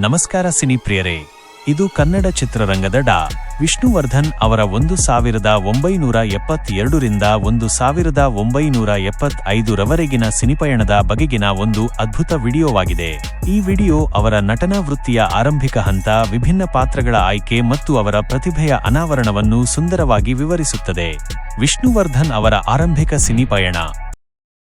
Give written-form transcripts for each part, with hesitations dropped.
ನಮಸ್ಕಾರ ಸಿನಿಪ್ರಿಯರೇ, ಇದು ಕನ್ನಡ ಚಿತ್ರರಂಗದ ಡಾ. ವಿಷ್ಣುವರ್ಧನ್ ಅವರ 1972 ರಿಂದ 1975 ರವರೆಗಿನ ಸಿನಿಪಯಣದ ಬಗೆಗಿನ ಒಂದು ಅದ್ಭುತ ವಿಡಿಯೋವಾಗಿದೆ. ಈ ವಿಡಿಯೋ ಅವರ ನಟನಾ ವೃತ್ತಿಯ ಆರಂಭಿಕ ಹಂತ, ವಿಭಿನ್ನ ಪಾತ್ರಗಳ ಆಯ್ಕೆ ಮತ್ತು ಅವರ ಪ್ರತಿಭೆಯ ಅನಾವರಣವನ್ನು ಸುಂದರವಾಗಿ ವಿವರಿಸುತ್ತದೆ. ವಿಷ್ಣುವರ್ಧನ್ ಅವರ ಆರಂಭಿಕ ಸಿನಿಪಯಣ.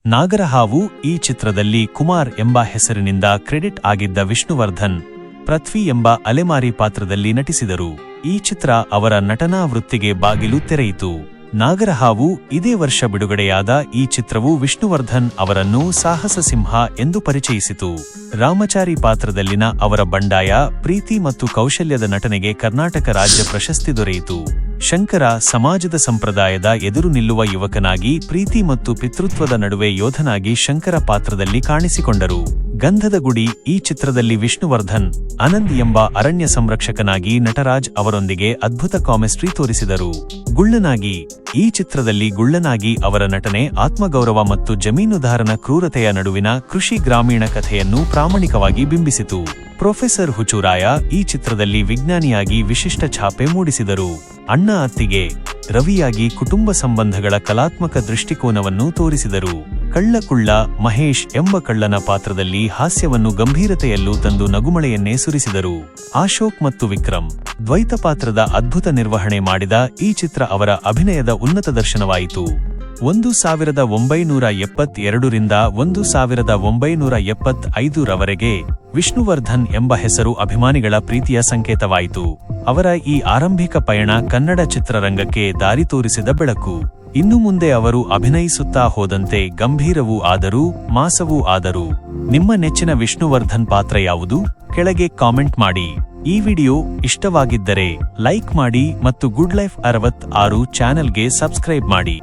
ನಾಗರಹಾವು. ಈ ಚಿತ್ರದಲ್ಲಿ ಕುಮಾರ್ ಎಂಬ ಹೆಸರಿನಿಂದ ಕ್ರೆಡಿಟ್ ಆಗಿದ್ದ ವಿಷ್ಣುವರ್ಧನ್ ಪೃಥ್ವಿ ಎಂಬ ಅಲೆಮಾರಿ ಪಾತ್ರದಲ್ಲಿ ನಟಿಸಿದರು. ಈ ಚಿತ್ರ ಅವರ ನಟನಾ ವೃತ್ತಿಗೆ ಬಾಗಿಲು ತೆರೆಯಿತು. ನಾಗರಹಾವು ಇದೇ ವರ್ಷ ಬಿಡುಗಡೆಯಾದ ಈ ಚಿತ್ರವು ವಿಷ್ಣುವರ್ಧನ್ ಅವರನ್ನು ಸಾಹಸ ಸಿಂಹ ಎಂದು ಪರಿಚಯಿಸಿತು. ರಾಮಚಾರಿ ಪಾತ್ರದಲ್ಲಿನ ಅವರ ಬಂಡಾಯ, ಪ್ರೀತಿ ಮತ್ತು ಕೌಶಲ್ಯದ ನಟನೆಗೆ ಕರ್ನಾಟಕ ರಾಜ್ಯ ಪ್ರಶಸ್ತಿ ದೊರೆಯಿತು. ಶಂಕರ ಸಮಾಜದ ಸಂಪ್ರದಾಯದ ಎದುರು ನಿಲ್ಲುವ ಯುವಕನಾಗಿ, ಪ್ರೀತಿ ಮತ್ತು ಪಿತೃತ್ವದ ನಡುವೆ ಯೋಧನಾಗಿ ಶಂಕರ ಪಾತ್ರದಲ್ಲಿ ಕಾಣಿಸಿಕೊಂಡರು. ಗಂಧದ ಗುಡಿ. ಈ ಚಿತ್ರದಲ್ಲಿ ವಿಷ್ಣುವರ್ಧನ್ ಆನಂದ್ ಎಂಬ ಅರಣ್ಯ ಸಂರಕ್ಷಕನಾಗಿ ನಟರಾಜ್ ಅವರೊಂದಿಗೆ ಅದ್ಭುತ ಕಾಮಿಸ್ಟ್ರಿ ತೋರಿಸಿದರು. ಗುಳ್ಳನಾಗಿ. ಈ ಚಿತ್ರದಲ್ಲಿ ಗುಳ್ಳನಾಗಿ ಅವರ ನಟನೆ ಆತ್ಮಗೌರವ ಮತ್ತು ಜಮೀನುದಾರನ ಕ್ರೂರತೆಯ ನಡುವಿನ ಕೃಷಿ ಗ್ರಾಮೀಣ ಕಥೆಯನ್ನು ಪ್ರಾಮಾಣಿಕವಾಗಿ ಬಿಂಬಿಸಿತು. ಪ್ರೊಫೆಸರ್ ಹುಚ್ಚುರಾಯ. ಈ ಚಿತ್ರದಲ್ಲಿ ವಿಜ್ಞಾನಿಯಾಗಿ ವಿಶಿಷ್ಟ ಛಾಪೆ ಮೂಡಿಸಿದರು. ಅಣ್ಣ ಅತ್ತಿಗೆ. ರವಿಯಾಗಿ ಕುಟುಂಬ ಸಂಬಂಧಗಳ ಕಲಾತ್ಮಕ ದೃಷ್ಟಿಕೋನವನ್ನು ತೋರಿಸಿದರು. ಕಳ್ಳ ಮಹೇಶ್ ಎಂಬ ಕಳ್ಳನ ಪಾತ್ರದಲ್ಲಿ ಹಾಸ್ಯವನ್ನು ಗಂಭೀರತೆಯಲ್ಲೂ ತಂದು ನಗುಮಳೆಯನ್ನೇ ಸುರಿಸಿದರು. ಅಶೋಕ್ ಮತ್ತು ವಿಕ್ರಮ್. ದ್ವೈತ ಪಾತ್ರದ ಅದ್ಭುತ ನಿರ್ವಹಣೆ ಮಾಡಿದ ಈ ಚಿತ್ರ ಅವರ ಅಭಿನಯದ ಉನ್ನತ ದರ್ಶನವಾಯಿತು. 1972 ರಿಂದ 1975 ರವರೆಗೆ ವಿಷ್ಣುವರ್ಧನ್ ಎಂಬ ಹೆಸರು ಅಭಿಮಾನಿಗಳ ಪ್ರೀತಿಯ ಸಂಕೇತವಾಯಿತು. ಅವರ ಈ ಆರಂಭಿಕ ಪಯಣ ಕನ್ನಡ ಚಿತ್ರರಂಗಕ್ಕೆ ದಾರಿ ತೋರಿಸಿದ ಬೆಳಕು. ಇನ್ನು ಮುಂದೆ ಅವರು ಅಭಿನಯಿಸುತ್ತಾ ಹೋದಂತೆ ಗಂಭೀರವೂ ಆದರೂ ಮಾಸವೂ ಆದರು. ನಿಮ್ಮ ನೆಚ್ಚಿನ ವಿಷ್ಣುವರ್ಧನ್ ಪಾತ್ರ ಯಾವುದು? ಕೆಳಗೆ ಕಾಮೆಂಟ್ ಮಾಡಿ. ಈ ವಿಡಿಯೋ ಇಷ್ಟವಾಗಿದ್ದರೆ ಲೈಕ್ ಮಾಡಿ ಮತ್ತು ಗುಡ್ ಲೈಫ್ 66 ಚಾನೆಲ್ಗೆ ಸಬ್ಸ್ಕ್ರೈಬ್ ಮಾಡಿ.